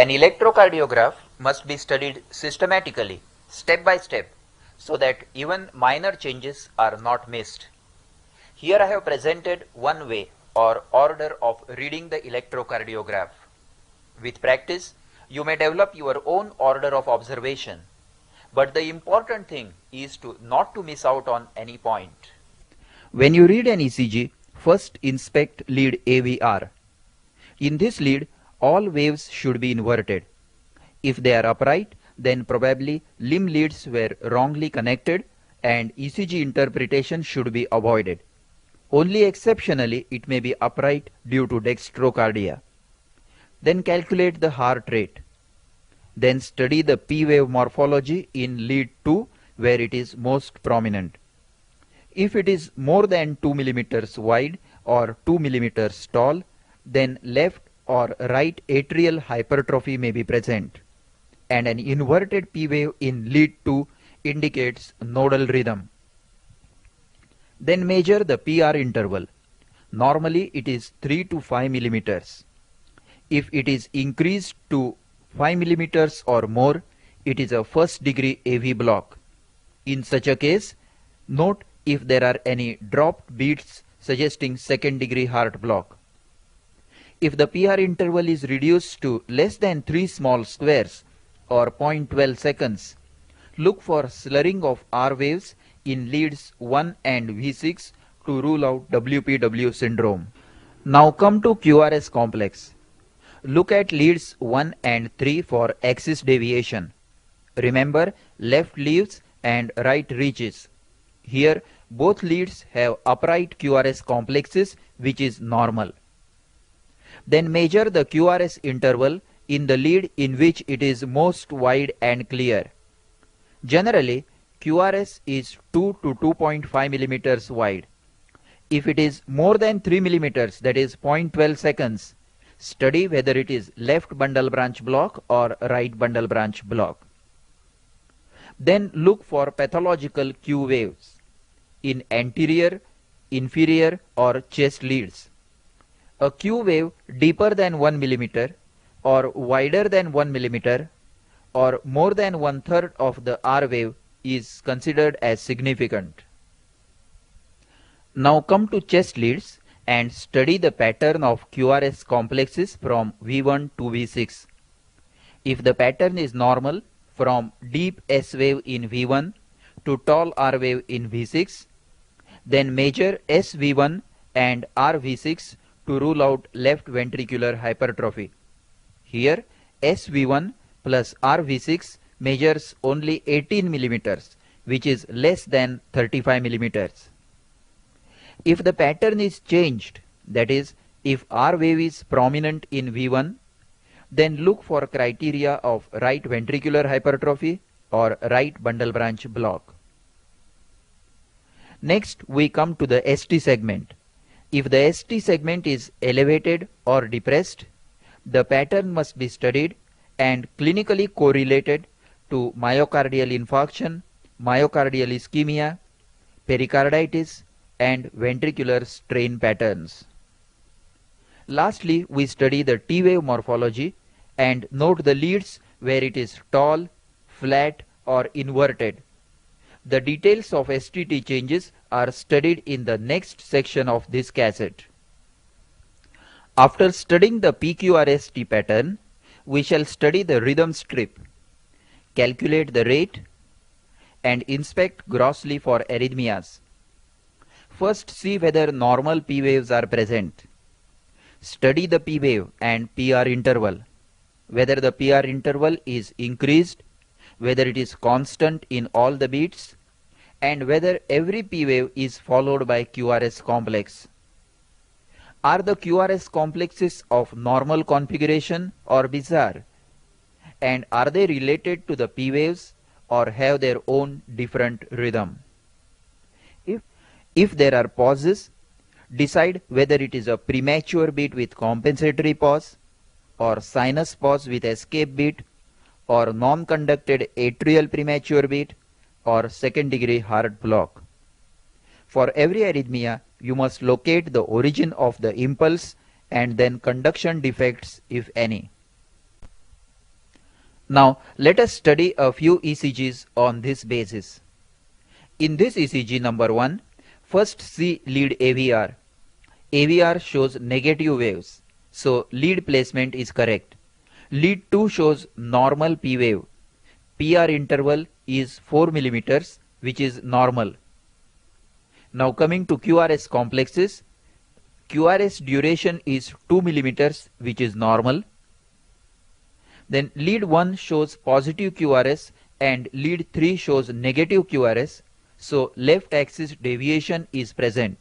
An electrocardiograph must be studied systematically, step by step, so that even minor changes are not missed. Here I have presented one way or order of reading the electrocardiograph. With practice, you may develop your own order of observation, but the important thing is not to miss out on any point. When you read an ECG, first inspect lead AVR. In this lead, all waves should be inverted. If they are upright, then probably limb leads were wrongly connected and ECG interpretation should be avoided. Only exceptionally it may be upright due to dextrocardia. Then calculate the heart rate. Then study the P wave morphology in lead 2 where it is most prominent. If it is more than 2 mm wide or 2 mm tall, then left or right atrial hypertrophy may be present, and an inverted P wave in lead 2 indicates nodal rhythm. Then measure the PR interval. Normally it is 3 to 5 mm. If it is increased to 5 mm or more, it is a first degree AV block. In such a case, note if there are any dropped beats suggesting second degree heart block. If the PR interval is reduced to less than 3 small squares or 0.12 seconds, look for slurring of R waves in leads 1 and V6 to rule out WPW syndrome. Now come to QRS complex. Look at leads 1 and 3 for axis deviation. Remember, left leaves and right reaches. Here both leads have upright QRS complexes, which is normal. Then measure the QRS interval in the lead in which it is most wide and clear. Generally, QRS is 2 to 2.5 mm wide. If it is more than 3 mm, that is 0.12 seconds, study whether it is left bundle branch block or right bundle branch block. Then look for pathological Q waves in anterior, inferior or chest leads. A Q wave deeper than 1 mm or wider than 1 mm or more than 1/3 of the R wave is considered as significant. Now come to chest leads and study the pattern of QRS complexes from V1 to V6. If the pattern is normal from deep S wave in V1 to tall R wave in V6, then measure SV1 and RV6 to rule out left ventricular hypertrophy. Here SV1 plus RV6 measures only 18 mm, which is less than 35 mm. If the pattern is changed, that is, if R wave is prominent in V1, then look for criteria of right ventricular hypertrophy or right bundle branch block. Next we come to the ST segment. If the ST segment is elevated or depressed, the pattern must be studied and clinically correlated to myocardial infarction, myocardial ischemia, pericarditis, and ventricular strain patterns. Lastly, we study the T wave morphology and note the leads where it is tall, flat, or inverted. The details of STT changes are studied in the next section of this cassette. After studying the PQRST pattern, we shall study the rhythm strip, calculate the rate, and inspect grossly for arrhythmias. First, see whether normal P waves are present. Study the P wave and PR interval, whether the PR interval is increased, whether it is constant in all the beats, and whether every P wave is followed by QRS complex. Are the QRS complexes of normal configuration or bizarre? And are they related to the P waves or have their own different rhythm? If there are pauses, decide whether it is a premature beat with compensatory pause, or sinus pause with escape beat, or non-conducted atrial premature beat, or second degree heart block. For every arrhythmia, you must locate the origin of the impulse and then conduction defects if any. Now let us study a few ECGs on this basis. In this ECG number 1, first see lead AVR. AVR shows negative waves, so lead placement is correct. Lead 2 shows normal P wave. PR interval is 4 mm, which is normal. Now coming to QRS complexes, QRS duration is 2 mm, which is normal. Then lead 1 shows positive QRS and lead 3 shows negative QRS, so left axis deviation is present.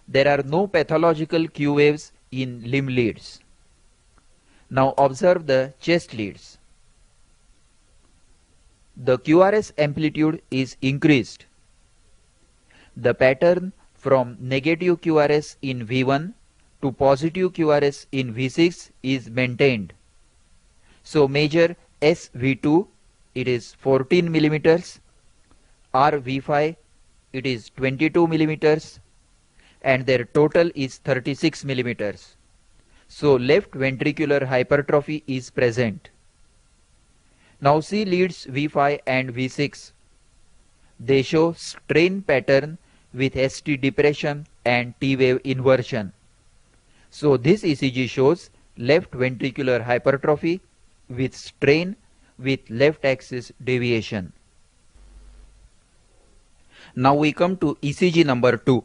There are no pathological Q waves in limb leads. Now observe the chest leads. The QRS amplitude is increased. The pattern from negative QRS in V1 to positive QRS in V6 is maintained. So measure SV2, it is 14 mm, RV5, it is 22 mm, and their total is 36 mm. So left ventricular hypertrophy is present. Now see leads V5 and V6. They show strain pattern with ST depression and T wave inversion. So this ECG shows left ventricular hypertrophy with strain with left axis deviation. Now we come to ECG number 2.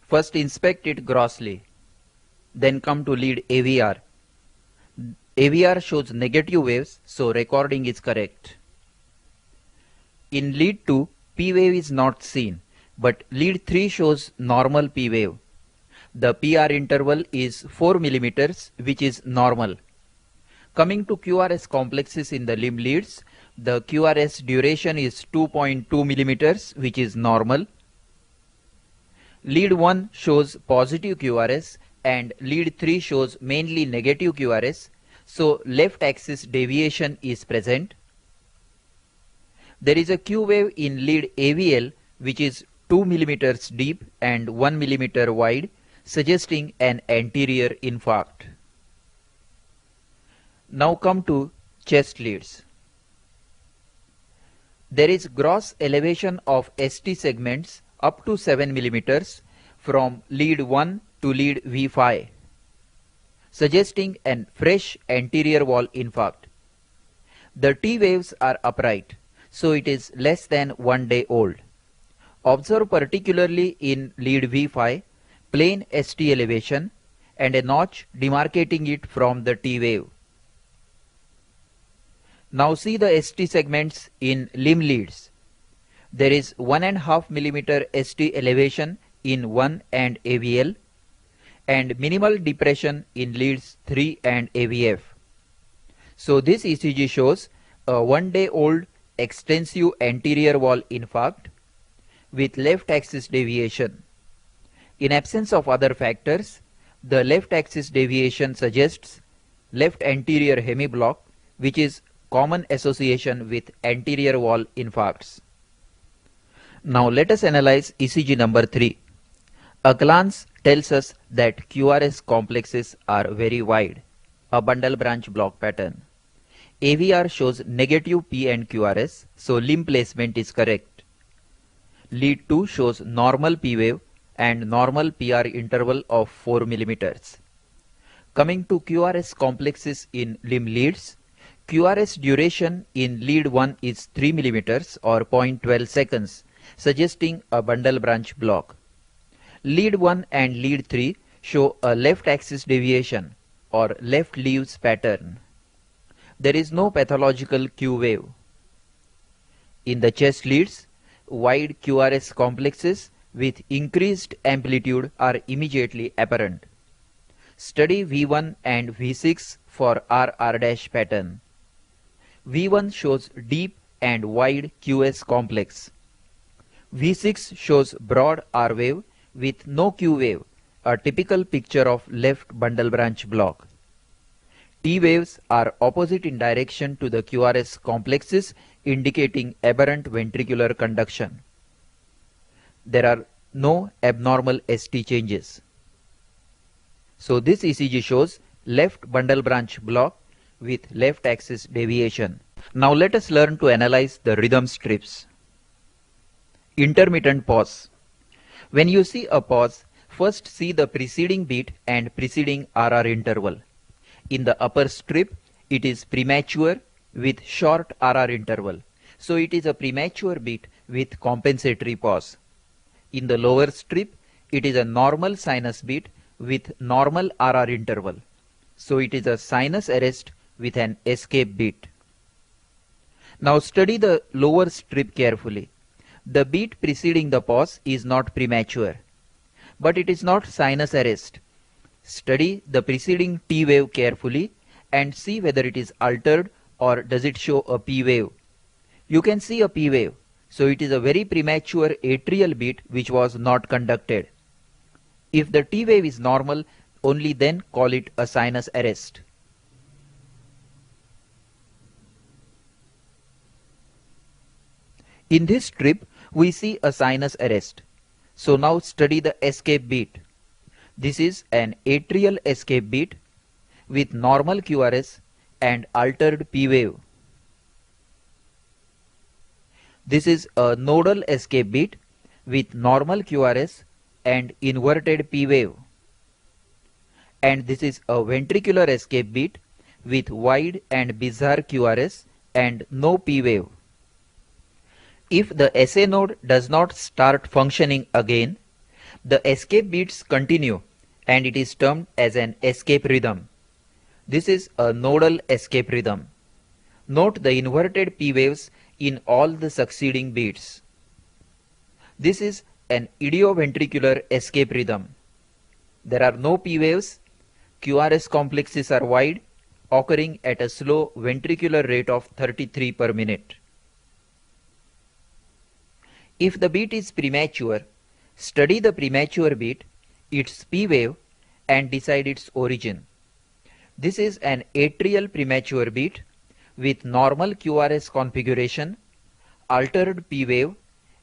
First inspect it grossly. Then come to lead AVR. AVR shows negative waves, so recording is correct. In lead 2, P wave is not seen, but lead 3 shows normal P wave. The PR interval is 4 mm, which is normal. Coming to QRS complexes in the limb leads, the QRS duration is 2.2 mm, which is normal. Lead 1 shows positive QRS and lead 3 shows mainly negative QRS, so left axis deviation is present. There is a Q wave in lead AVL which is 2 mm deep and 1 mm wide, suggesting an anterior infarct. Now come to chest leads. There is gross elevation of ST segments up to 7 mm from lead 1 to lead V5, suggesting an fresh anterior wall infarct. The T waves are upright, so it is less than 1 day old. Observe particularly in lead V5, plain ST elevation and a notch demarcating it from the T wave. Now see the ST segments in limb leads. There is 1.5 mm ST elevation in 1 and AVL and minimal depression in leads 3 and AVF. So this ECG shows a 1 day old extensive anterior wall infarct with left axis deviation. In absence of other factors, the left axis deviation suggests left anterior hemiblock, which is common association with anterior wall infarcts. Now let us analyze ECG number 3. A glance tells us that QRS complexes are very wide, a bundle branch block pattern. AVR shows negative P and QRS, so limb placement is correct. Lead 2 shows normal P wave and normal PR interval of 4 mm. Coming to QRS complexes in limb leads, QRS duration in lead 1 is 3 mm or 0.12 seconds, suggesting a bundle branch block. Lead 1 and lead 3 show a left axis deviation or left leaves pattern. There is no pathological Q wave. In the chest leads, wide QRS complexes with increased amplitude are immediately apparent. Study V1 and V6 for RR' pattern. V1 shows deep and wide QS complex. V6 shows broad R wave with no Q wave, a typical picture of left bundle branch block. T waves are opposite in direction to the QRS complexes, indicating aberrant ventricular conduction. There are no abnormal ST changes. So this ECG shows left bundle branch block with left axis deviation. Now let us learn to analyze the rhythm strips. Intermittent pause. When you see a pause, first see the preceding beat and preceding RR interval. In the upper strip, it is premature with short RR interval. So it is a premature beat with compensatory pause. In the lower strip, it is a normal sinus beat with normal RR interval. So it is a sinus arrest with an escape beat. Now study the lower strip carefully. The beat preceding the pause is not premature, but it is not sinus arrest. Study the preceding T wave carefully and see whether it is altered or does it show a P wave. You can see a P wave, so it is a very premature atrial beat which was not conducted. If the T wave is normal, only then call it a sinus arrest. In this strip, we see a sinus arrest. So now study the escape beat. This is an atrial escape beat with normal QRS and altered P wave. This is a nodal escape beat with normal QRS and inverted P wave. And this is a ventricular escape beat with wide and bizarre QRS and no P wave. If the SA node does not start functioning again, the escape beats continue and it is termed as an escape rhythm. This is a nodal escape rhythm. Note the inverted P waves in all the succeeding beats. This is an idioventricular escape rhythm. There are no P waves, QRS complexes are wide, occurring at a slow ventricular rate of 33 per minute. If the beat is premature, study the premature beat, its P wave, and decide its origin. This is an atrial premature beat with normal QRS configuration, altered P wave,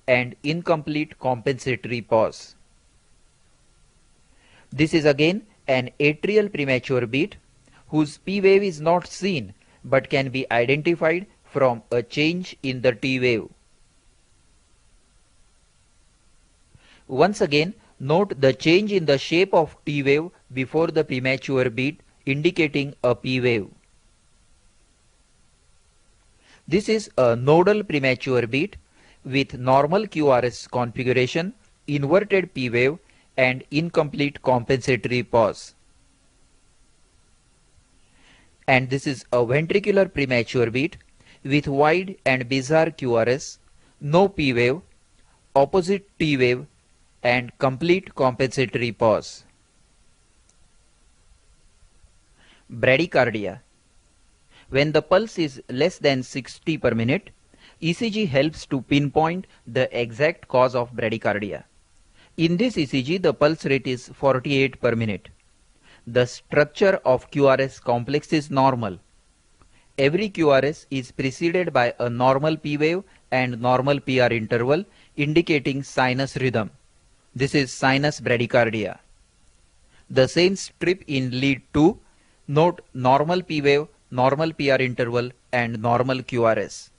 and incomplete compensatory pause. This is again an atrial premature beat whose P wave is not seen but can be identified from a change in the T wave. Once again, note the change in the shape of T wave before the premature beat, indicating a P wave. This is a nodal premature beat with normal QRS configuration, inverted P wave, and incomplete compensatory pause. And this is a ventricular premature beat with wide and bizarre QRS, no P wave, opposite T wave, and complete compensatory pause. Bradycardia. When the pulse is less than 60 per minute, ECG helps to pinpoint the exact cause of bradycardia. In this ECG, the pulse rate is 48 per minute. The structure of QRS complex is normal. Every QRS is preceded by a normal P wave and normal PR interval, indicating sinus rhythm. This is sinus bradycardia. The same strip in lead 2, note normal P wave, normal PR interval, and normal QRS.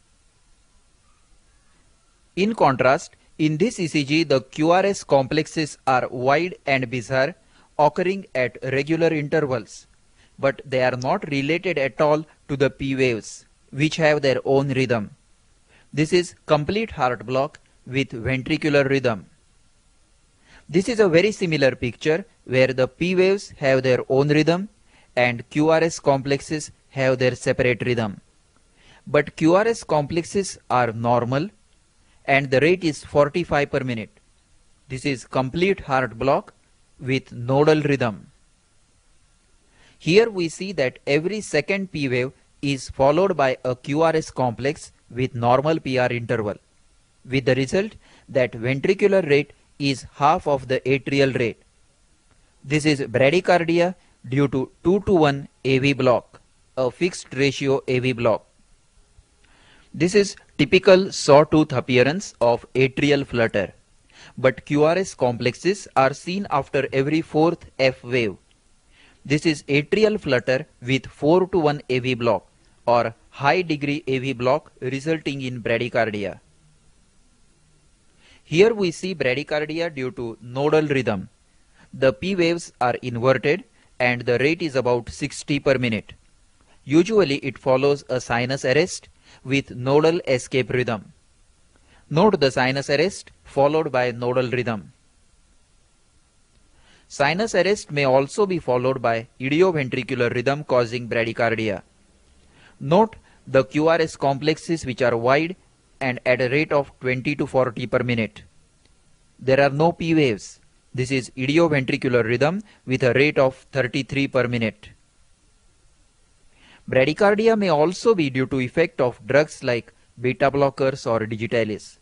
In contrast, in this ECG, the QRS complexes are wide and bizarre, occurring at regular intervals. but they are not related at all to the P waves, which have their own rhythm. This is complete heart block with ventricular rhythm. This is a very similar picture where the P waves have their own rhythm and QRS complexes have their separate rhythm. But QRS complexes are normal and the rate is 45 per minute. This is complete heart block with nodal rhythm. Here we see that every second P wave is followed by a QRS complex with normal PR interval, with the result that ventricular rate is half of the atrial rate. This is bradycardia due to 2 to 1 AV block, a fixed ratio AV block. This is typical sawtooth appearance of atrial flutter, but QRS complexes are seen after every fourth F wave. This is atrial flutter with 4 to 1 AV block or high degree AV block resulting in bradycardia. Here we see bradycardia due to nodal rhythm. The P waves are inverted and the rate is about 60 per minute. Usually it follows a sinus arrest with nodal escape rhythm. Note the sinus arrest followed by nodal rhythm. Sinus arrest may also be followed by idioventricular rhythm causing bradycardia. Note the QRS complexes which are wide and at a rate of 20 to 40 per minute. There are no P waves. This is idioventricular rhythm with a rate of 33 per minute. Bradycardia may also be due to effect of drugs like beta blockers or digitalis.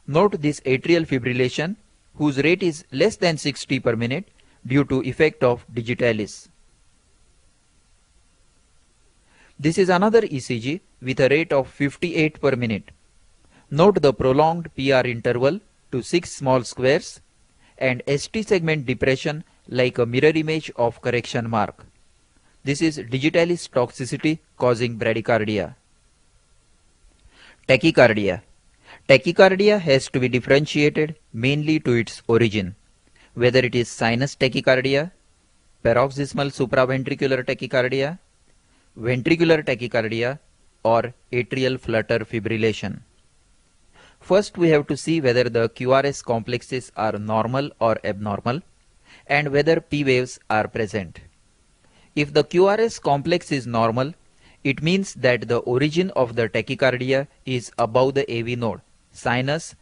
Note this atrial fibrillation whose rate is less than 60 per minute due to effect of digitalis. This is another ECG with a rate of 58 per minute. Note the prolonged PR interval to 6 small squares and ST segment depression like a mirror image of correction mark. This is digitalis toxicity causing bradycardia. Tachycardia. Tachycardia has to be differentiated mainly to its origin, whether it is sinus tachycardia, paroxysmal supraventricular tachycardia, ventricular tachycardia, or atrial flutter fibrillation. First we have to see whether the QRS complexes are normal or abnormal and whether P waves are present. If the QRS complex is normal, it means that the origin of the tachycardia is above the AV node, sinus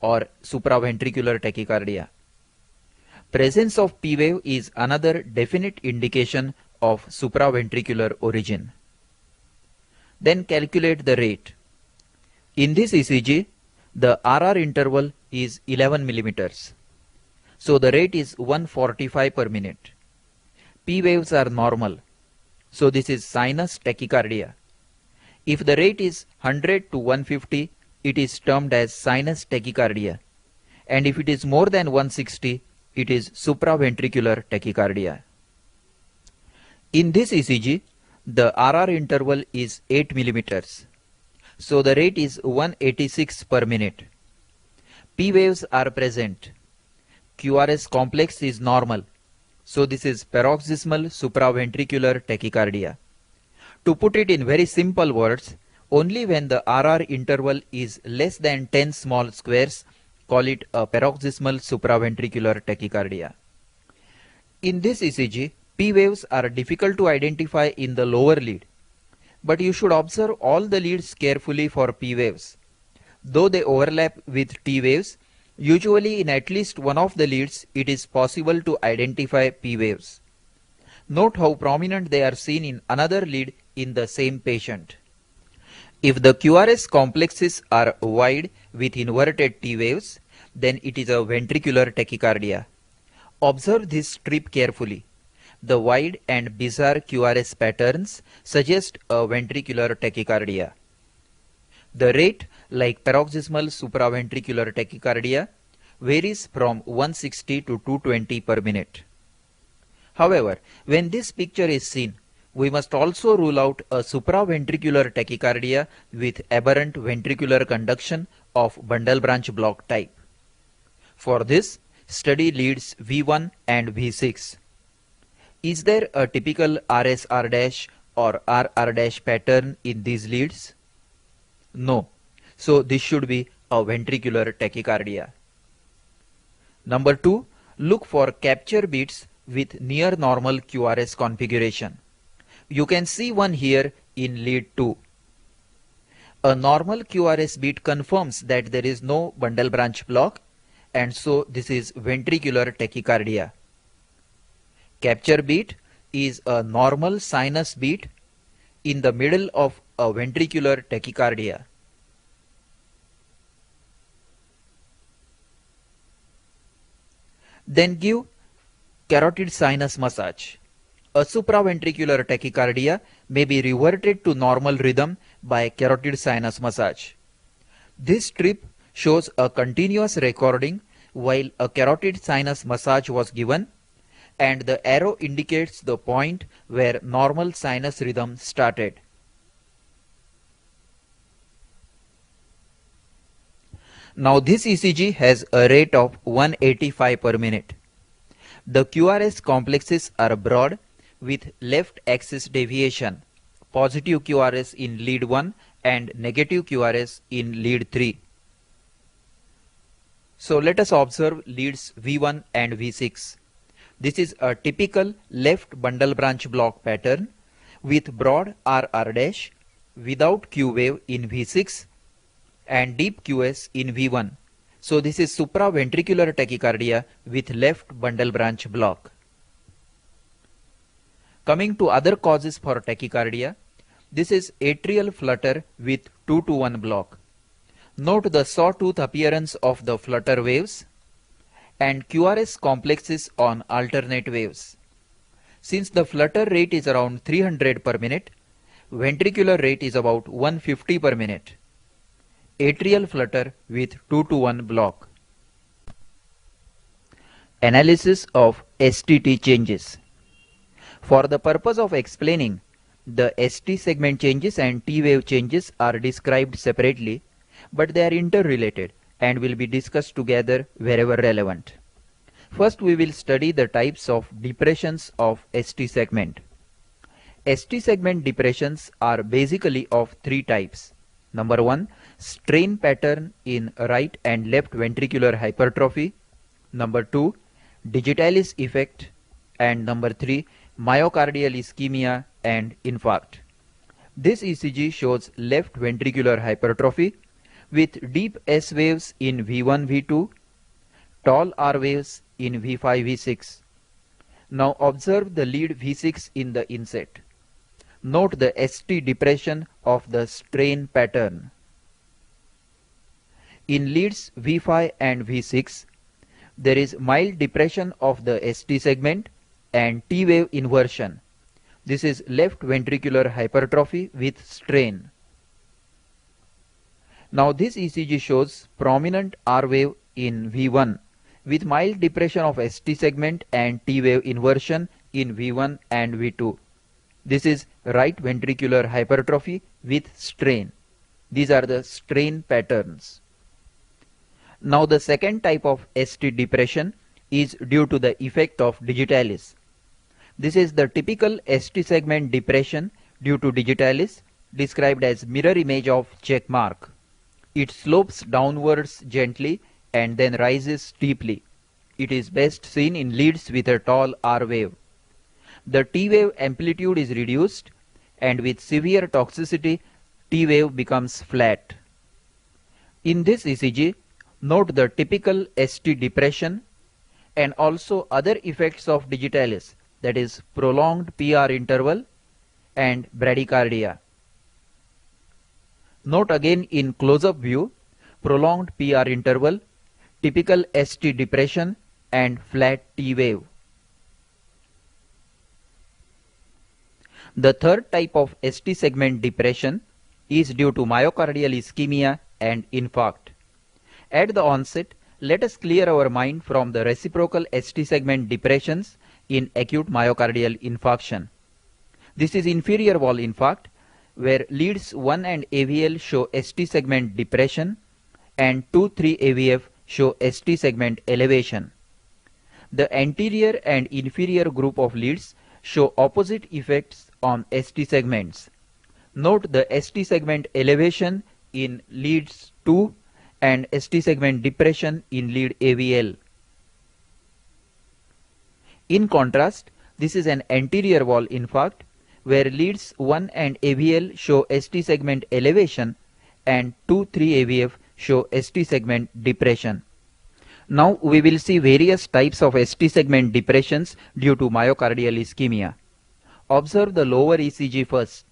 or supraventricular tachycardia. Presence of P wave is another definite indication of supraventricular origin. Then calculate the rate. In this ECG, the RR interval is 11 millimeters. So the rate is 145 per minute. P waves are normal. So this is sinus tachycardia. If the rate is 100 to 150, it is termed as sinus tachycardia. And if it is more than 160, it is supraventricular tachycardia. In this ECG, the RR interval is 8 millimeters. So the rate is 186 per minute. P waves are present. QRS complex is normal. So this is paroxysmal supraventricular tachycardia. To put it in very simple words, only when the RR interval is less than 10 small squares, call it a paroxysmal supraventricular tachycardia. In this ECG, P waves are difficult to identify in the lower lead, but you should observe all the leads carefully for P waves. Though they overlap with T waves, usually in at least one of the leads it is possible to identify P waves. Note how prominent they are seen in another lead in the same patient. If the QRS complexes are wide with inverted T waves, then it is a ventricular tachycardia. Observe this strip carefully. The wide and bizarre QRS patterns suggest a ventricular tachycardia. The rate, like paroxysmal supraventricular tachycardia, varies from 160 to 220 per minute. However, when this picture is seen, we must also rule out a supraventricular tachycardia with aberrant ventricular conduction of bundle branch block type. For this, study leads V1 and V6. Is there a typical RSR dash or RR dash pattern in these leads? No. So this should be a ventricular tachycardia. Number 2, look for capture beats with near normal QRS configuration. You can see one here in lead 2. A normal QRS beat confirms that there is no bundle branch block, and so this is ventricular tachycardia. Capture beat is a normal sinus beat in the middle of a ventricular tachycardia. Then give carotid sinus massage. A supraventricular tachycardia may be reverted to normal rhythm by carotid sinus massage. This strip shows a continuous recording while a carotid sinus massage was given, and the arrow indicates the point where normal sinus rhythm started. Now this ECG has a rate of 185 per minute. The QRS complexes are broad with left axis deviation, positive QRS in lead 1 and negative QRS in lead 3. So let us observe leads V1 and V6. This is a typical left bundle branch block pattern with broad RR dash, without Q wave in V6 and deep QS in V1. So this is supraventricular tachycardia with left bundle branch block. Coming to other causes for tachycardia, this is atrial flutter with 2 to 1 block. Note the sawtooth appearance of the flutter waves and QRS complexes on alternate waves. Since the flutter rate is around 300 per minute, ventricular rate is about 150 per minute. Atrial flutter with 2 to 1 block. Analysis of STT changes. For the purpose of explaining, the ST segment changes and T wave changes are described separately, but they are interrelated and will be discussed together wherever relevant. First, we will study the types of depressions of ST segment. ST segment depressions are basically of 3 types. Number 1, strain pattern in right and left ventricular hypertrophy. Number 2, digitalis effect. And number 3, myocardial ischemia and infarct. This ECG shows left ventricular hypertrophy with deep S waves in V1, V2, tall R waves in V5, V6. Now observe the lead V6 in the inset. Note the ST depression of the strain pattern. In leads V5 and V6, there is mild depression of the ST segment and T wave inversion. This is left ventricular hypertrophy with strain. Now this ECG shows prominent R wave in V1 with mild depression of ST segment and T wave inversion in V1 and V2. This is right ventricular hypertrophy with strain. These are the strain patterns. Now the second type of ST depression is due to the effect of digitalis. This is the typical ST segment depression due to digitalis, described as mirror image of check mark. It slopes downwards gently and then rises steeply. It is best seen in leads with a tall R wave. The T wave amplitude is reduced, and with severe toxicity, T wave becomes flat. In this ECG, note the typical ST depression and also other effects of digitalis, that is prolonged PR interval and bradycardia. Note again in close-up view, prolonged PR interval, typical ST depression and flat T wave. The third type of ST segment depression is due to myocardial ischemia and infarct. At the onset, let us clear our mind from the reciprocal ST segment depressions in acute myocardial infarction. This is inferior wall infarct, where leads 1 and AVL show ST segment depression and 2-3 AVF show ST segment elevation. The anterior and inferior group of leads show opposite effects on ST segments. Note the ST segment elevation in leads 2 and ST segment depression in lead AVL. In contrast, this is an anterior wall infarct where leads 1 and AVL show ST segment elevation and 2-3 AVF show ST segment depression. Now we will see various types of ST segment depressions due to myocardial ischemia. Observe the lower ECG first.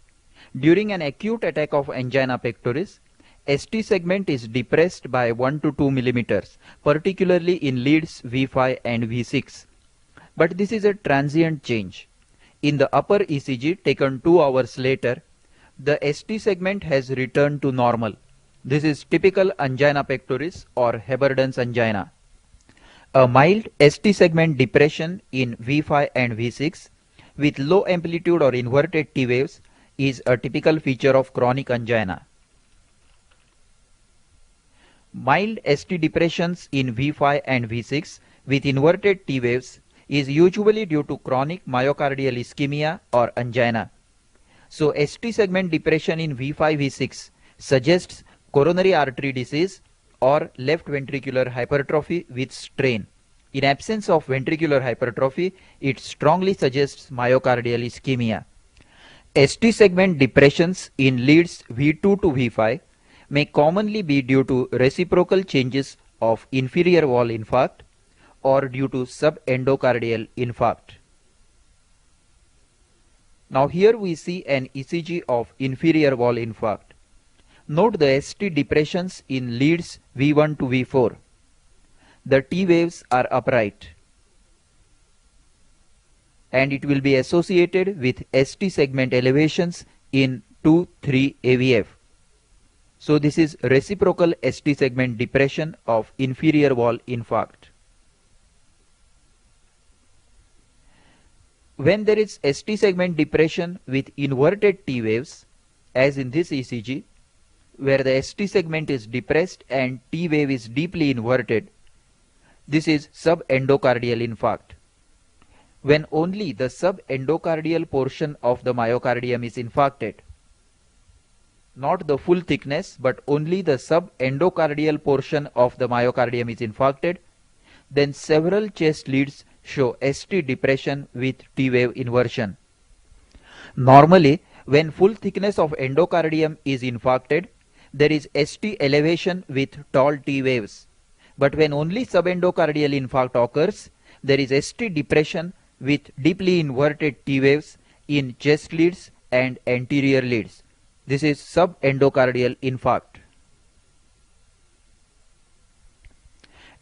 During an acute attack of angina pectoris, ST segment is depressed by 1 to 2 millimeters, particularly in leads V5 and V6. But this is a transient change. In the upper ECG taken 2 hours later, the ST segment has returned to normal. This is typical angina pectoris or Heberden's angina. A mild ST segment depression in V5 and V6 with low amplitude or inverted T waves is a typical feature of chronic angina. Mild ST depressions in V5 and V6 with inverted T waves is usually due to chronic myocardial ischemia or angina. So ST segment depression in V5 V6 suggests coronary artery disease or left ventricular hypertrophy with strain. In absence of ventricular hypertrophy, it strongly suggests myocardial ischemia. ST segment depressions in leads V2 to V5 may commonly be due to reciprocal changes of inferior wall infarct or due to subendocardial infarct. Now here we see an ECG of inferior wall infarct. Note the ST depressions in leads V1 to V4. The T waves are upright and it will be associated with ST segment elevations in 2-3 AVF. So this is reciprocal ST segment depression of inferior wall infarct. When there is ST segment depression with inverted T waves, as in this ECG, where the ST segment is depressed and T wave is deeply inverted, this is subendocardial infarct. When only the subendocardial portion of the myocardium is infarcted, not the full thickness but only the subendocardial portion of the myocardium is infarcted, then several chest leads show ST depression with T wave inversion. Normally, when full thickness of endocardium is infarcted, there is ST elevation with tall T waves. But when only subendocardial infarct occurs, there is ST depression with deeply inverted T waves in chest leads and anterior leads. This is subendocardial infarct.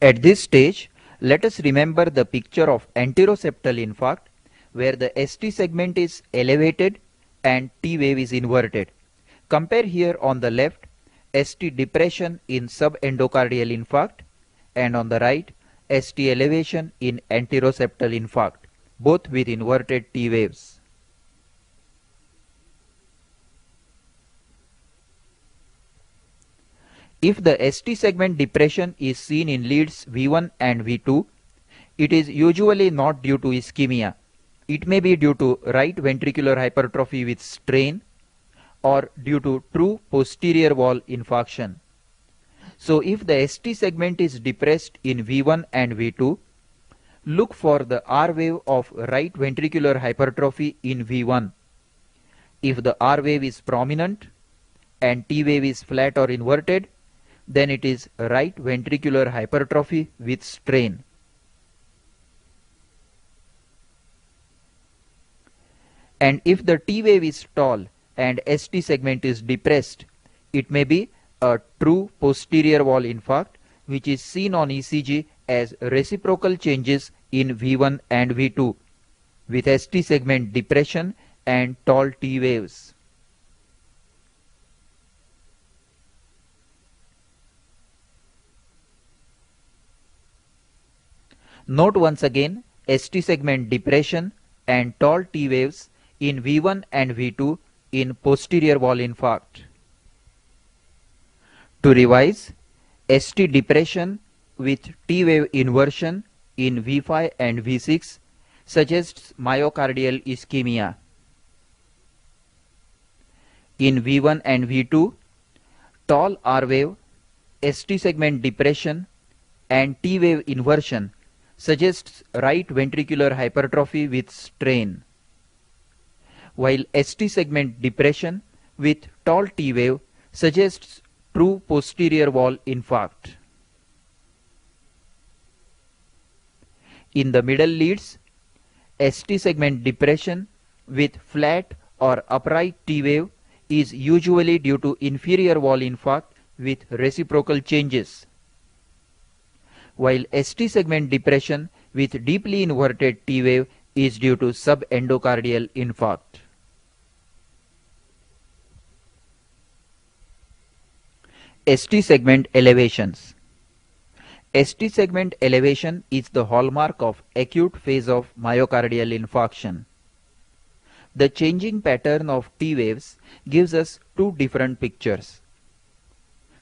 At this stage, let us remember the picture of anteroseptal infarct where the ST segment is elevated and T wave is inverted. Compare here on the left ST depression in subendocardial infarct and on the right ST elevation in anteroseptal infarct, both with inverted T waves. If the ST segment depression is seen in leads V1 and V2, it is usually not due to ischemia. It may be due to right ventricular hypertrophy with strain or due to true posterior wall infarction. So if the ST segment is depressed in V1 and V2, look for the R wave of right ventricular hypertrophy in V1. If the R wave is prominent and T wave is flat or inverted, then it is right ventricular hypertrophy with strain. And if the T wave is tall and ST segment is depressed, it may be a true posterior wall infarct, which is seen on ECG as reciprocal changes in V1 and V2 with ST segment depression and tall T waves. Note once again ST segment depression and tall T waves in V1 and V2 in posterior wall infarct. To revise, ST depression with T wave inversion in V5 and V6 suggests myocardial ischemia. In V1 and V2, tall R wave, ST segment depression and T wave inversion suggests right ventricular hypertrophy with strain, while ST segment depression with tall T wave suggests true posterior wall infarct. In the middle leads, ST segment depression with flat or upright T wave is usually due to inferior wall infarct with reciprocal changes, while ST segment depression with deeply inverted T wave is due to subendocardial infarct. ST segment elevations. ST segment elevation is the hallmark of acute phase of myocardial infarction. The changing pattern of T waves gives us two different pictures.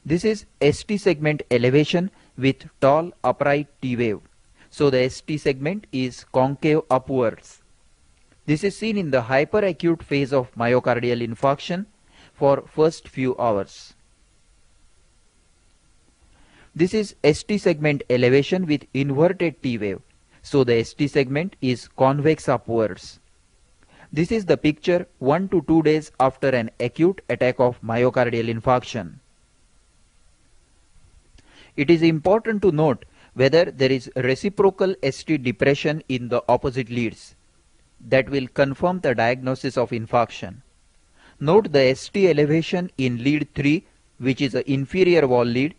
This is ST segment elevation with tall upright T wave. So the ST segment is concave upwards. This is seen in the hyperacute phase of myocardial infarction for first few hours. This is ST segment elevation with inverted T wave. So the ST segment is convex upwards. This is the picture 1 to 2 days after an acute attack of myocardial infarction. It is important to note whether there is reciprocal ST depression in the opposite leads. That will confirm the diagnosis of infarction. Note the ST elevation in lead 3, which is an inferior wall lead,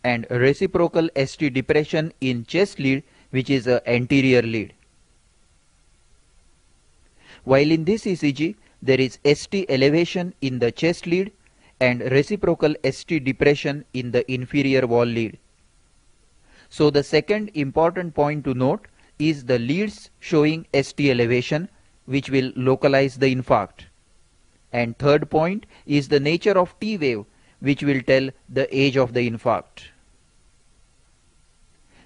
and reciprocal ST depression in chest lead, which is an anterior lead. While in this ECG, there is ST elevation in the chest lead and reciprocal ST depression in the inferior wall lead. So the second important point to note is the leads showing ST elevation, which will localize the infarct. And third point is the nature of T wave, which will tell the age of the infarct.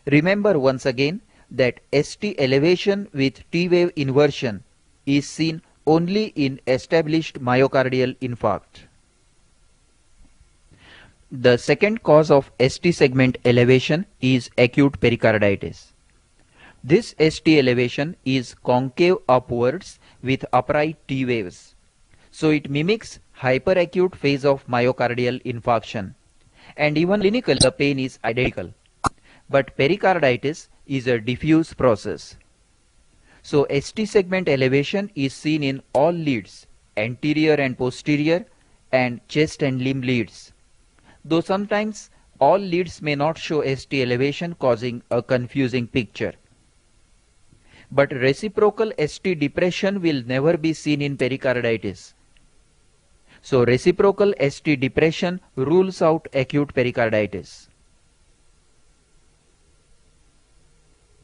Remember once again that ST elevation with T wave inversion is seen only in established myocardial infarct. The second cause of ST segment elevation is acute pericarditis. This ST elevation is concave upwards with upright T waves. So it mimics hyperacute phase of myocardial infarction, and even clinically the pain is identical. But pericarditis is a diffuse process. So ST segment elevation is seen in all leads, anterior and posterior, and chest and limb leads. Though sometimes all leads may not show ST elevation, causing a confusing picture. But reciprocal ST depression will never be seen in pericarditis. So reciprocal ST depression rules out acute pericarditis.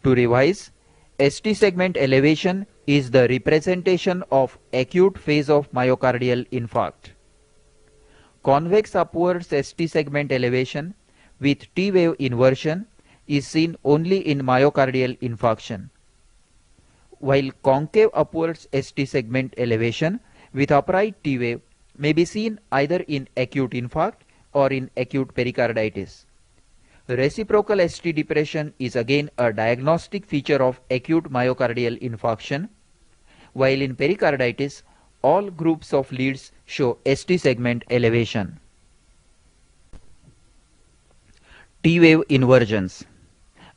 To revise, ST segment elevation is the representation of acute phase of myocardial infarct. Convex upwards ST segment elevation with T wave inversion is seen only in myocardial infarction, while concave upwards ST segment elevation with upright T wave may be seen either in acute infarct or in acute pericarditis. Reciprocal ST depression is again a diagnostic feature of acute myocardial infarction, while in pericarditis all groups of leads show ST segment elevation. T wave inversions.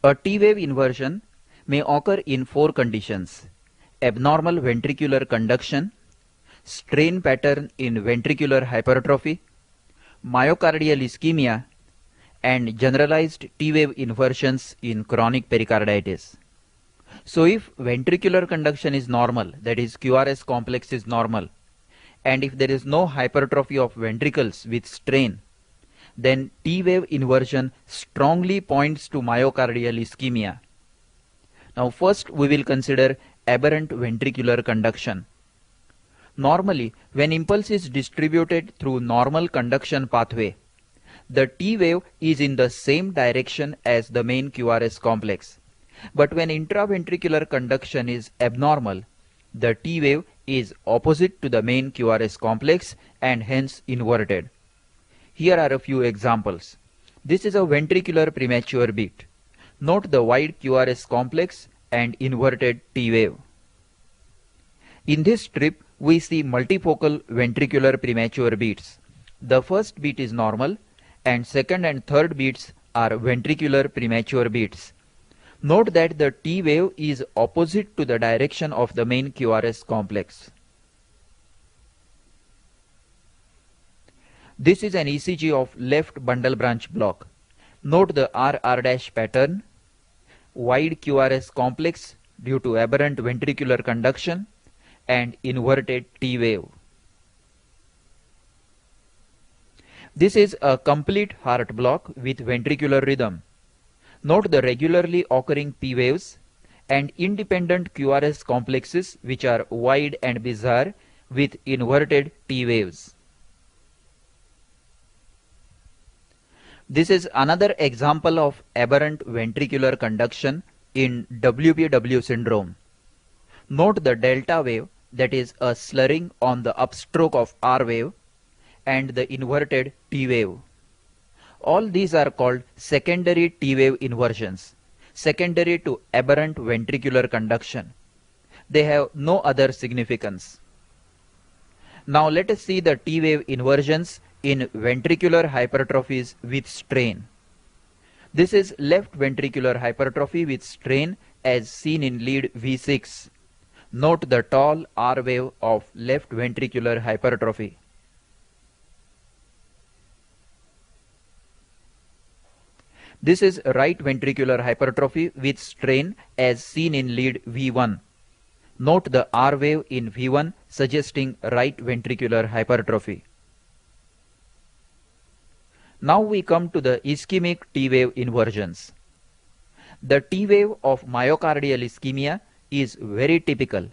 A T wave inversion may occur in 4 conditions: abnormal ventricular conduction, strain pattern in ventricular hypertrophy, myocardial ischemia, and generalized T wave inversions in chronic pericarditis. So if ventricular conduction is normal, that is QRS complex is normal, and if there is no hypertrophy of ventricles with strain, then T wave inversion strongly points to myocardial ischemia. Now first we will consider aberrant ventricular conduction. Normally, when impulse is distributed through normal conduction pathway, the T wave is in the same direction as the main QRS complex, But when intraventricular conduction is abnormal, the T wave is opposite to the main QRS complex and hence inverted. Here are a few examples. This is a ventricular premature beat. Note the wide QRS complex and inverted T wave. In this strip, we see multifocal ventricular premature beats. The first beat is normal and second and third beats are ventricular premature beats. Note that the T wave is opposite to the direction of the main QRS complex. This is an ECG of left bundle branch block. Note the RR' pattern, wide QRS complex due to aberrant ventricular conduction and inverted T wave. This is a complete heart block with ventricular rhythm. Note the regularly occurring P waves and independent QRS complexes which are wide and bizarre with inverted T waves. This is another example of aberrant ventricular conduction in WPW syndrome. Note the delta wave, that is a slurring on the upstroke of R wave, and the inverted T wave. All these are called secondary T wave inversions, secondary to aberrant ventricular conduction. They have no other significance. Now let us see the T wave inversions in ventricular hypertrophies with strain. This is left ventricular hypertrophy with strain as seen in lead V6. Note the tall R wave of left ventricular hypertrophy. This is right ventricular hypertrophy with strain as seen in lead V1. Note the R wave in V1 suggesting right ventricular hypertrophy. Now we come to the ischemic T wave inversions. The T wave of myocardial ischemia is very typical.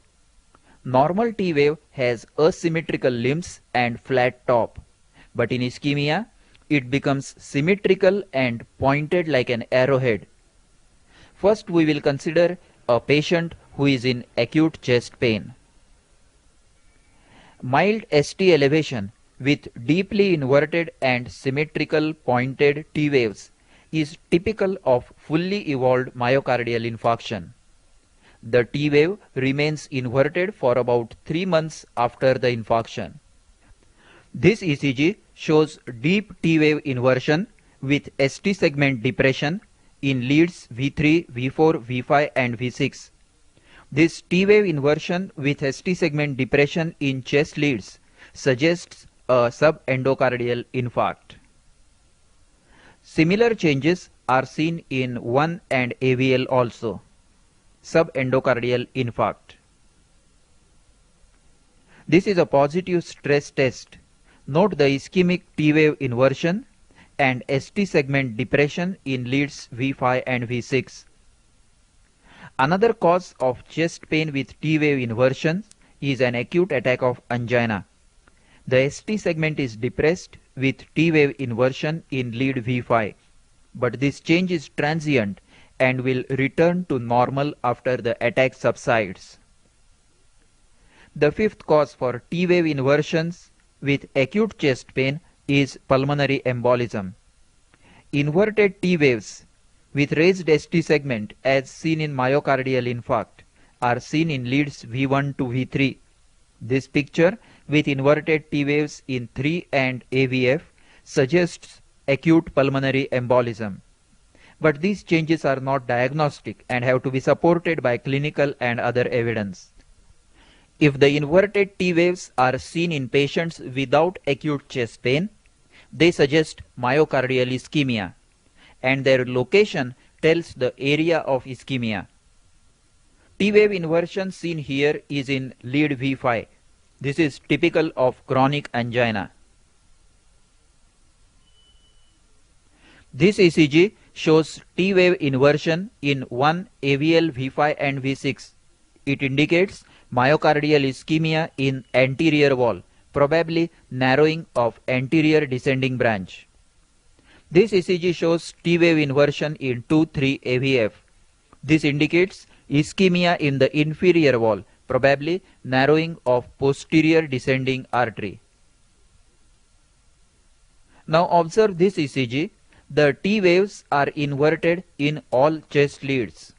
Normal T wave has asymmetrical limbs and flat top, but in ischemia it becomes symmetrical and pointed like an arrowhead. First we will consider a patient who is in acute chest pain. Mild ST elevation with deeply inverted and symmetrical pointed T waves is typical of fully evolved myocardial infarction. The T wave remains inverted for about 3 months after the infarction. This ECG shows deep T wave inversion with ST segment depression in leads V3, V4, V5 and V6. This T wave inversion with ST segment depression in chest leads suggests a subendocardial infarct. Similar changes are seen in 1 and AVL also, subendocardial infarct. This is a positive stress test. Note the ischemic T wave inversion and ST segment depression in leads V5 and V6. Another cause of chest pain with T wave inversion is an acute attack of angina. The ST segment is depressed with T wave inversion in lead V5, but this change is transient and will return to normal after the attack subsides. The fifth cause for T wave inversions with acute chest pain is pulmonary embolism. Inverted T waves with raised ST segment as seen in myocardial infarct are seen in leads V1 to V3. This picture with inverted T waves in 3 and AVF suggests acute pulmonary embolism. But these changes are not diagnostic and have to be supported by clinical and other evidence. If the inverted T waves are seen in patients without acute chest pain, they suggest myocardial ischemia, and their location tells the area of ischemia. T wave inversion seen here is in lead V5. This is typical of chronic angina. This ECG shows T wave inversion in 1 AVL V5 and V6. It indicates myocardial ischemia in anterior wall, probably narrowing of anterior descending branch. This ECG shows T wave inversion in 2-3 AVF. This indicates ischemia in the inferior wall, probably narrowing of posterior descending artery. Now observe this ECG. The T waves are inverted in all chest leads.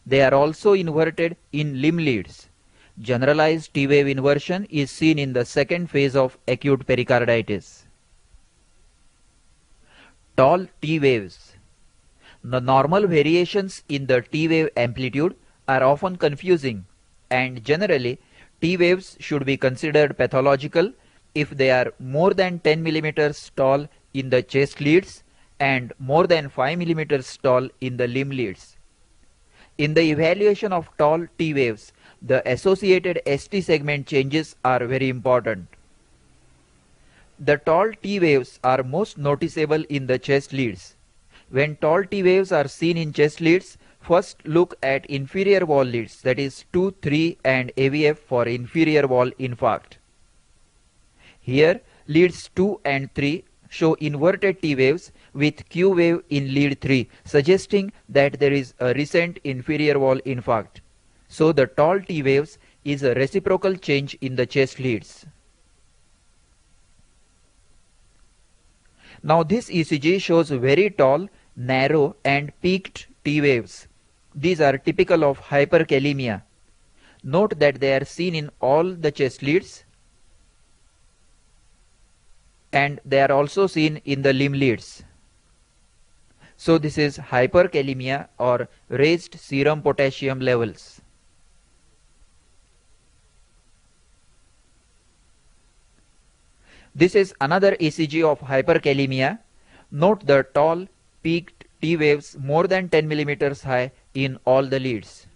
They are also inverted in limb leads. Generalized T wave inversion is seen in the second phase of acute pericarditis. Tall T waves. The normal variations in the T wave amplitude are often confusing, and generally T waves should be considered pathological if they are more than 10 millimeters tall in the chest leads and more than 5 millimeters tall in the limb leads. In the evaluation of tall T waves, the associated ST segment changes are very important. The tall T waves are most noticeable in the chest leads. When tall T waves are seen in chest leads, first look at inferior wall leads, that is 2, 3 and AVF for inferior wall infarct. Here leads 2 and 3 show inverted T waves with Q wave in lead 3, suggesting that there is a recent inferior wall infarct. So the tall T waves is a reciprocal change in the chest leads. Now this ECG shows very tall, narrow and peaked T waves. These are typical of hyperkalemia. Note that they are seen in all the chest leads and they are also seen in the limb leads. So this is hyperkalemia or raised serum potassium levels. This is another ECG of hyperkalemia. Note the tall peaked T waves more than 10 millimeters high in all the leads.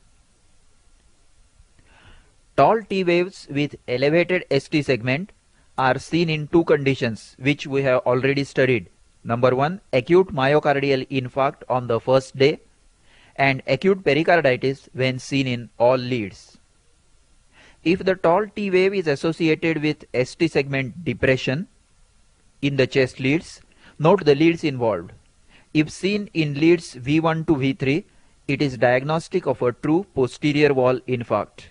Tall T waves with elevated ST segment are seen in two conditions which we have already studied. Number 1, acute myocardial infarct on the first day and acute pericarditis when seen in all leads. If the tall T wave is associated with ST segment depression in the chest leads, note the leads involved. If seen in leads V1 to V3, it is diagnostic of a true posterior wall infarct.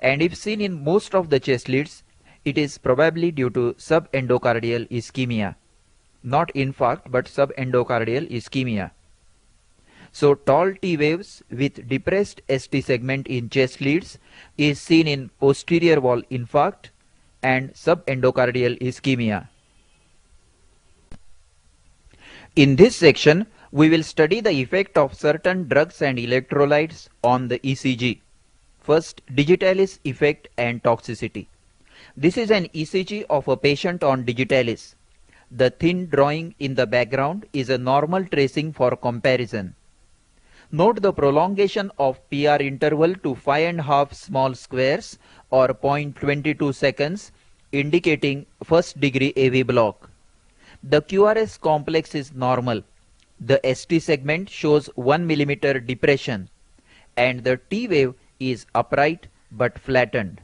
And if seen in most of the chest leads, it is probably due to subendocardial ischemia. Not infarct but subendocardial ischemia. So tall T waves with depressed ST segment in chest leads is seen in posterior wall infarct and subendocardial ischemia. In this section, we will study the effect of certain drugs and electrolytes on the ECG. First, digitalis effect and toxicity. This is an ECG of a patient on digitalis. The thin drawing in the background is a normal tracing for comparison. Note the prolongation of PR interval to 5½ small squares or 0.22 seconds, indicating first degree AV block. The QRS complex is normal. The ST segment shows 1 mm depression and the T wave is upright but flattened.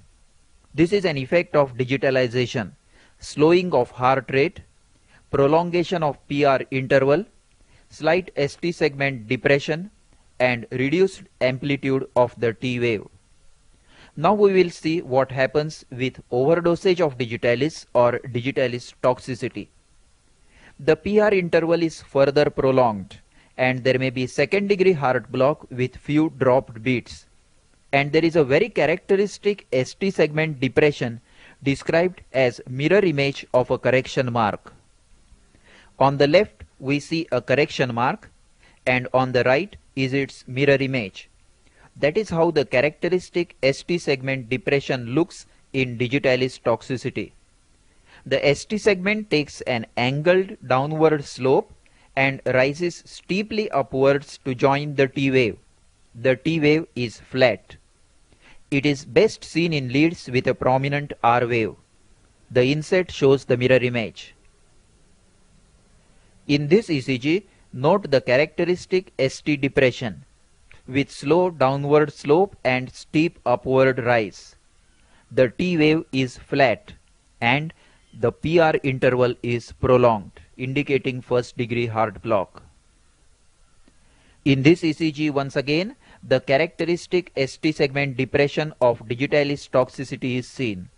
This is an effect of digitalization, slowing of heart rate, prolongation of PR interval, slight ST segment depression and reduced amplitude of the T wave. Now we will see what happens with overdosage of digitalis or digitalis toxicity. The PR interval is further prolonged and there may be second degree heart block with few dropped beats. And there is a very characteristic ST segment depression described as mirror image of a correction mark. On the left we see a correction mark and on the right is its mirror image. That is how the characteristic ST segment depression looks in digitalis toxicity. The ST segment takes an angled downward slope and rises steeply upwards to join the T wave. The T wave is flat. It is best seen in leads with a prominent R wave. The inset shows the mirror image. In this ECG, note the characteristic ST depression with slow downward slope and steep upward rise. The T wave is flat and the PR interval is prolonged, indicating first degree heart block. In this ECG, once again, the characteristic ST segment depression of digitalis toxicity is seen.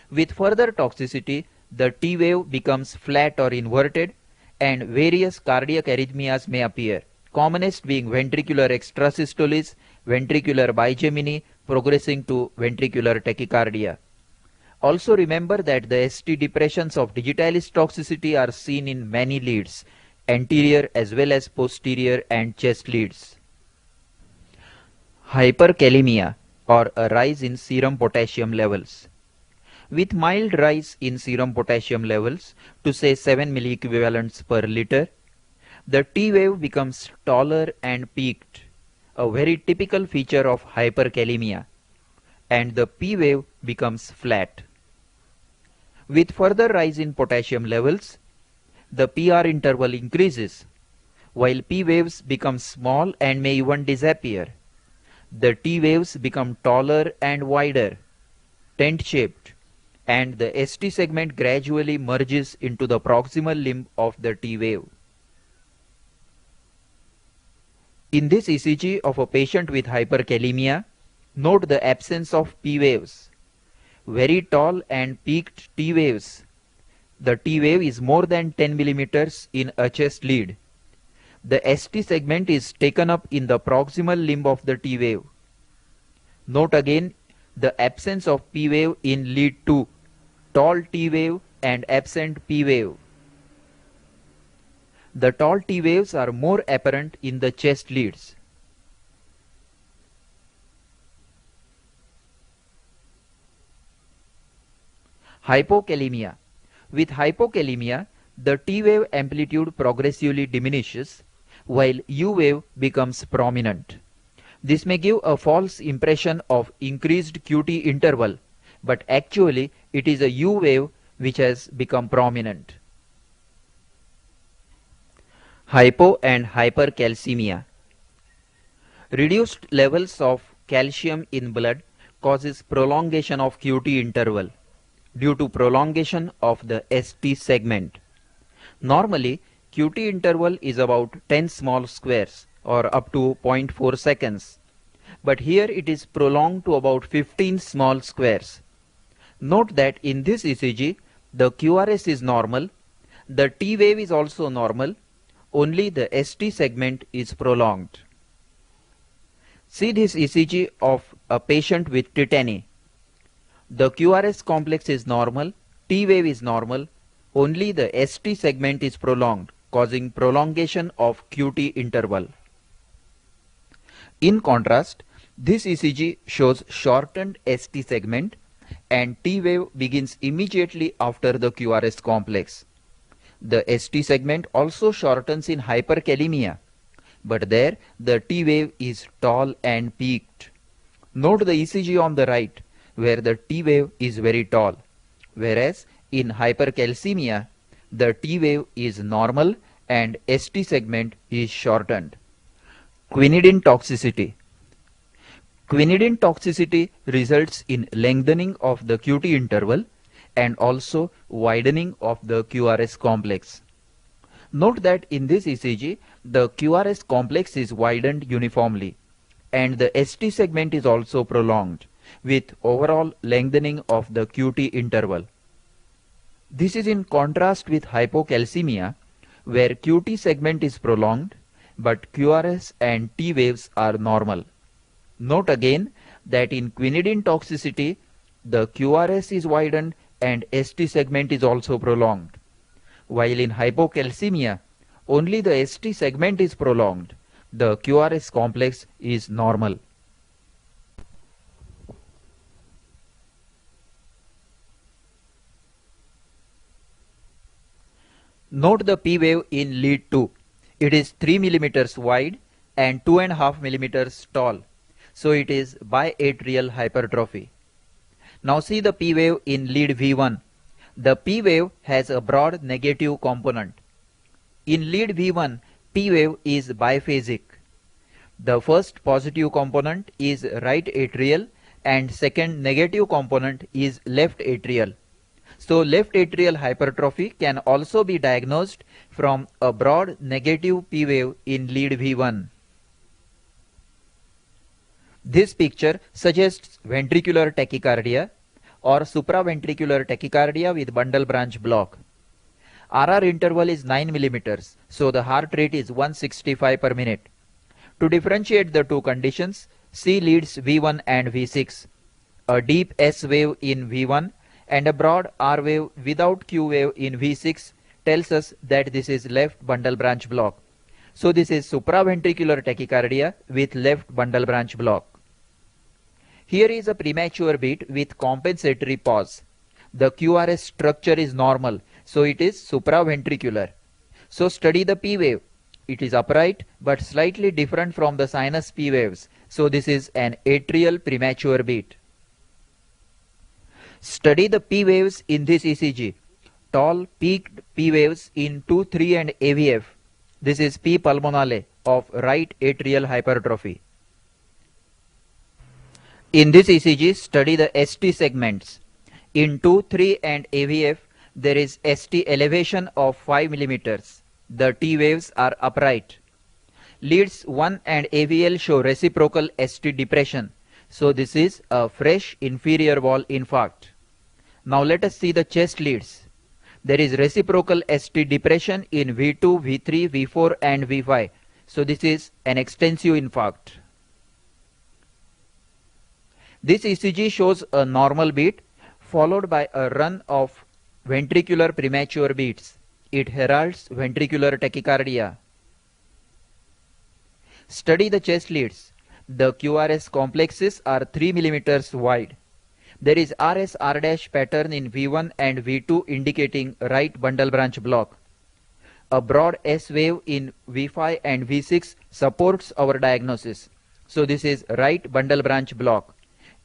With further toxicity, the T wave becomes flat or inverted and various cardiac arrhythmias may appear, commonest being ventricular extrasystoles, ventricular bigeminy, progressing to ventricular tachycardia. Also remember that the ST depressions of digitalis toxicity are seen in many leads, anterior as well as posterior and chest leads. Hyperkalemia, or a rise in serum potassium levels. With mild rise in serum potassium levels to say 7 milliequivalents per liter, the T wave becomes taller and peaked, a very typical feature of hyperkalemia, and the P wave becomes flat. With further rise in potassium levels, the PR interval increases, while P waves become small and may even disappear. The T waves become taller and wider, tent-shaped, and the ST segment gradually merges into the proximal limb of the T wave. In this ECG of a patient with hyperkalemia, note the absence of P waves. Very tall and peaked T waves. The T wave is more than 10 millimeters in a chest lead. The ST segment is taken up in the proximal limb of the T wave. Note again the absence of P wave in lead 2, tall T wave and absent P wave. The tall T waves are more apparent in the chest leads. Hypokalemia. With hypokalemia, the T wave amplitude progressively diminishes while U wave becomes prominent. This may give a false impression of increased QT interval, but actually it is a U wave which has become prominent. Hypo and hypercalcemia. Reduced levels of calcium in blood causes prolongation of QT interval due to prolongation of the ST segment. Normally, QT interval is about 10 small squares or up to 0.4 seconds, but here it is prolonged to about 15 small squares. Note that in this ECG, the QRS is normal, the T wave is also normal, only the ST segment is prolonged. See this ECG of a patient with tetany. The QRS complex is normal, T wave is normal, only the ST segment is prolonged, causing prolongation of QT interval. In contrast, this ECG shows shortened ST segment and T wave begins immediately after the QRS complex. The ST segment also shortens in hyperkalemia, but there the T wave is tall and peaked. Note the ECG on the right, where the T wave is very tall, whereas in hypercalcemia, the T wave is normal and ST segment is shortened. Quinidine toxicity. Quinidine toxicity results in lengthening of the QT interval and also widening of the QRS complex. Note that in this ECG, the QRS complex is widened uniformly and the ST segment is also prolonged, with overall lengthening of the QT interval. This is in contrast with hypocalcemia, where QT segment is prolonged, but QRS and T waves are normal. Note again that in quinidine toxicity, the QRS is widened and ST segment is also prolonged, while in hypocalcemia, only the ST segment is prolonged, the QRS complex is normal. Note the P wave in lead 2. It is 3 millimeters wide and 2.5 millimeters tall, so it is biatrial hypertrophy. Now see the P wave in lead V1. The P wave has a broad negative component. In lead V1, P wave is biphasic. The first positive component is right atrial and second negative component is left atrial. So left atrial hypertrophy can also be diagnosed from a broad negative P wave in lead V1. This picture suggests ventricular tachycardia or supraventricular tachycardia with bundle branch block. RR interval is 9 millimeters, so the heart rate is 165 per minute. To differentiate the two conditions, see leads V1 and V6. A deep S wave in V1 and a broad R wave without Q wave in V6 tells us that this is left bundle branch block. So this is supraventricular tachycardia with left bundle branch block. Here is a premature beat with compensatory pause. The QRS structure is normal, so it is supraventricular. So study the P wave. It is upright but slightly different from the sinus P waves. So this is an atrial premature beat. Study the P waves in this ECG. Tall peaked P waves in 2, 3 and AVF. This is P pulmonale of right atrial hypertrophy. In this ECG, study the ST segments. In 2, 3 and AVF, there is ST elevation of 5 millimeters. The T waves are upright. Leads 1 and AVL show reciprocal ST depression. So this is a fresh inferior wall infarct. Now let us see the chest leads. There is reciprocal ST depression in V2, V3, V4 and V5. So this is an extensive infarct. This ECG shows a normal beat followed by a run of ventricular premature beats. It heralds ventricular tachycardia. Study the chest leads. The QRS complexes are 3 millimeters wide. There is RS-R' pattern in V1 and V2 indicating right bundle branch block. A broad S wave in V5 and V6 supports our diagnosis. So this is right bundle branch block.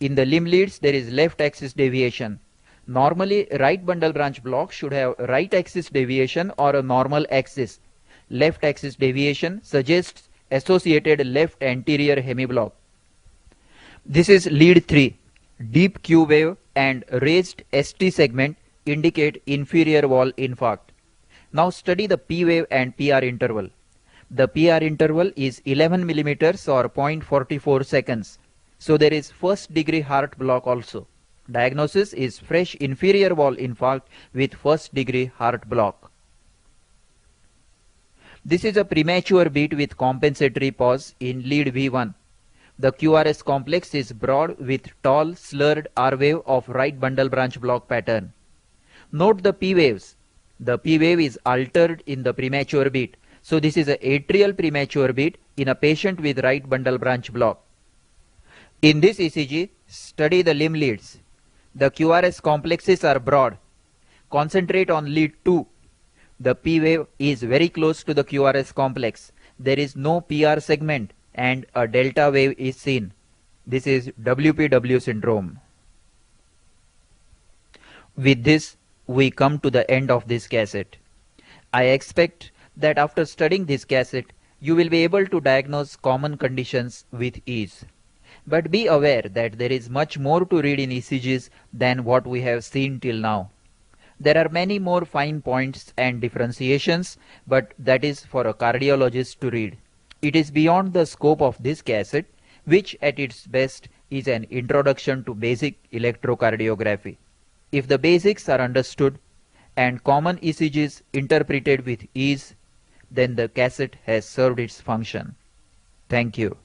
In the limb leads, there is left axis deviation. Normally, right bundle branch block should have right axis deviation or a normal axis. Left axis deviation suggests associated left anterior hemiblock. This is lead 3. Deep Q wave and raised ST segment indicate inferior wall infarct. Now study the P wave and PR interval. The PR interval is 11 millimeters or 0.44 seconds. So there is first degree heart block also. Diagnosis is fresh inferior wall infarct with first degree heart block. This is a premature beat with compensatory pause in lead V1. The QRS complex is broad with tall slurred R wave of right bundle branch block pattern. Note the P waves. The P wave is altered in the premature beat. So this is an atrial premature beat in a patient with right bundle branch block. In this ECG, study the limb leads. The QRS complexes are broad. Concentrate on lead 2. The P wave is very close to the QRS complex. There is no PR segment and a delta wave is seen. This is WPW syndrome. With this, we come to the end of this cassette. I expect that after studying this cassette, you will be able to diagnose common conditions with ease. But be aware that there is much more to read in ECGs than what we have seen till now. There are many more fine points and differentiations, but that is for a cardiologist to read. It is beyond the scope of this cassette, which at its best is an introduction to basic electrocardiography. If the basics are understood and common ECGs interpreted with ease, then the cassette has served its function. Thank you.